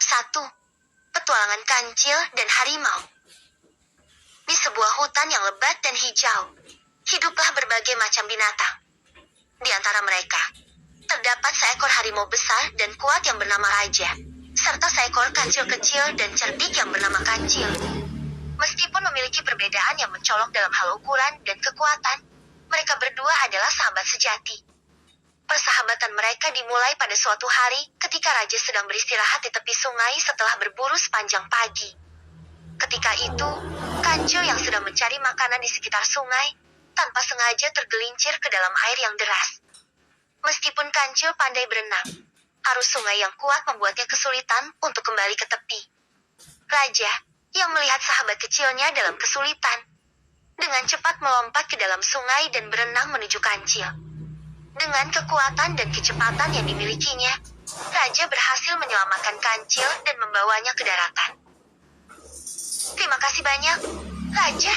1. Petualangan Kancil dan Harimau. Di sebuah hutan yang lebat dan hijau, hiduplah berbagai macam binatang. Di antara mereka, terdapat seekor harimau besar dan kuat yang bernama Raja, serta seekor kancil kecil dan cerdik yang bernama Kancil. Meskipun memiliki perbedaan yang mencolok dalam hal ukuran dan kekuatan, mereka berdua adalah sahabat sejati. Persahabatan mereka dimulai pada suatu hari ketika Raja sedang beristirahat di tepi sungai setelah berburu sepanjang pagi. Ketika itu, Kancil yang sedang mencari makanan di sekitar sungai, tanpa sengaja tergelincir ke dalam air yang deras. Meskipun Kancil pandai berenang, arus sungai yang kuat membuatnya kesulitan untuk kembali ke tepi. Raja, yang melihat sahabat kecilnya dalam kesulitan, dengan cepat melompat ke dalam sungai dan berenang menuju Kancil. Dengan kekuatan dan kecepatan yang dimilikinya, Raja berhasil menyelamatkan Kancil dan membawanya ke daratan. Terima kasih banyak, Raja.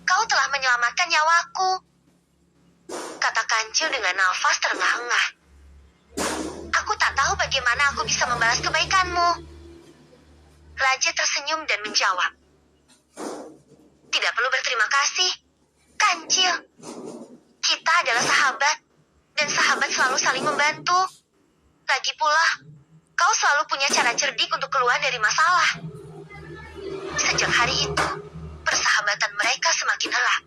Kau telah menyelamatkan nyawaku, kata Kancil dengan nafas terengah-engah. Aku tak tahu bagaimana aku bisa membalas kebaikanmu. Raja tersenyum dan menjawab. Tidak perlu berterima kasih, Kancil. Kita adalah sahabat, dan sahabat selalu saling membantu. Lagi pula, kau selalu punya cara cerdik untuk keluar dari masalah. Sejak hari itu, persahabatan mereka semakin erat.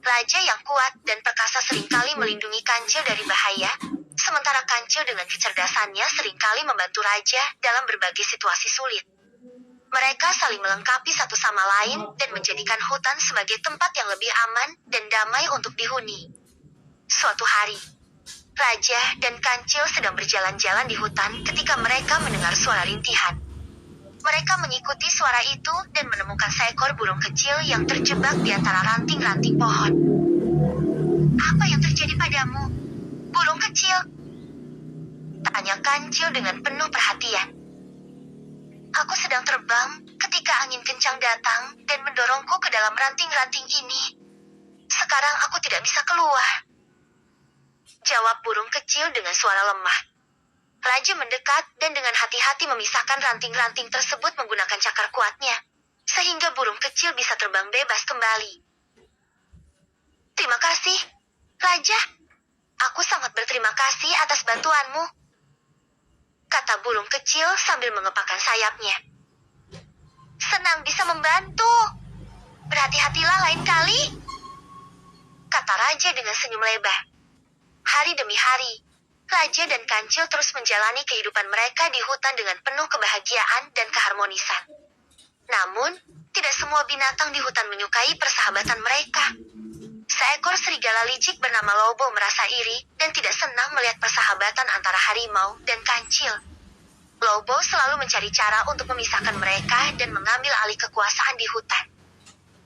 Raja yang kuat dan perkasa seringkali melindungi Kancil dari bahaya, sementara Kancil dengan kecerdasannya seringkali membantu Raja dalam berbagai situasi sulit. Mereka saling melengkapi satu sama lain dan menjadikan hutan sebagai tempat yang lebih aman dan damai untuk dihuni. Suatu hari, Raja dan Kancil sedang berjalan-jalan di hutan ketika mereka mendengar suara rintihan. Mereka mengikuti suara itu dan menemukan seekor burung kecil yang terjebak di antara ranting-ranting pohon. Apa yang terjadi padamu, burung kecil? Tanya Kancil dengan penuh perhatian. Aku sedang terbang ketika angin kencang datang dan mendorongku ke dalam ranting-ranting ini. Sekarang aku tidak bisa keluar, jawab burung kecil dengan suara lemah. Raja mendekat dan dengan hati-hati memisahkan ranting-ranting tersebut menggunakan cakar kuatnya, sehingga burung kecil bisa terbang bebas kembali. Terima kasih, Raja. Aku sangat berterima kasih atas bantuanmu, kata burung kecil sambil mengepakkan sayapnya. Senang bisa membantu. Berhati-hatilah lain kali, kata Raja dengan senyum lebar. Hari demi hari, Raja dan Kancil terus menjalani kehidupan mereka di hutan dengan penuh kebahagiaan dan keharmonisan. Namun, tidak semua binatang di hutan menyukai persahabatan mereka. Seekor serigala licik bernama Lobo merasa iri dan tidak senang melihat persahabatan antara harimau dan Kancil. Lobo selalu mencari cara untuk memisahkan mereka dan mengambil alih kekuasaan di hutan.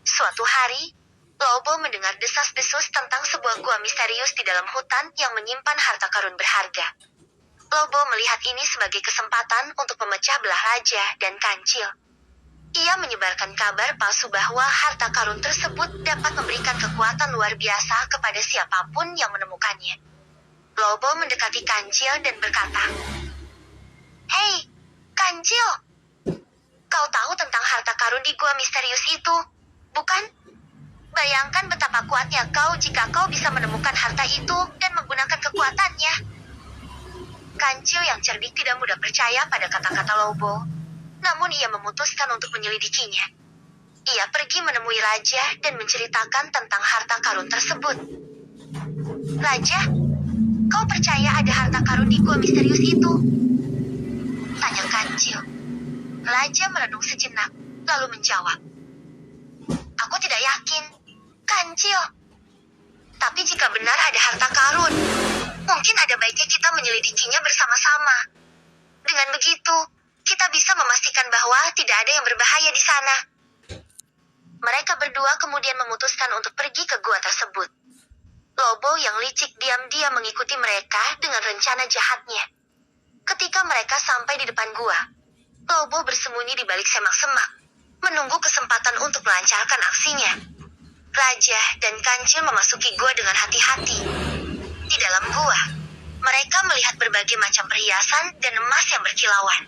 Suatu hari, Lobo mendengar desas-desus tentang sebuah gua misterius di dalam hutan yang menyimpan harta karun berharga. Lobo melihat ini sebagai kesempatan untuk memecah belah Raja dan Kancil. Ia menyebarkan kabar palsu bahwa harta karun tersebut dapat memberikan kekuatan luar biasa kepada siapapun yang menemukannya. Lobo mendekati Kancil dan berkata, "Hei, Kancil, kau tahu tentang harta karun di gua misterius itu, bukan? Bayangkan betapa kuatnya kau jika kau bisa menemukan harta itu dan menggunakan kekuatannya." Kancil yang cerdik tidak mudah percaya pada kata-kata Lobo, namun ia memutuskan untuk menyelidikinya. Ia pergi menemui Raja dan menceritakan tentang harta karun tersebut. "Raja, kau percaya ada harta karun di gua misterius itu?" tanya Kancil. Raja merenung sejenak, lalu menjawab, "Aku tidak yakin, Kancil. Tapi jika benar ada harta karun, mungkin ada baiknya kita menyelidikinya bersama-sama. Dengan begitu, kita bisa memastikan bahwa tidak ada yang berbahaya di sana." Mereka berdua kemudian memutuskan untuk pergi ke gua tersebut. Lobo yang licik diam-diam mengikuti mereka dengan rencana jahatnya. Ketika mereka sampai di depan gua, Lobo bersembunyi di balik semak-semak, menunggu kesempatan untuk melancarkan aksinya. Raja dan Kancil memasuki gua dengan hati-hati. Di dalam gua, mereka melihat berbagai macam perhiasan dan emas yang berkilauan.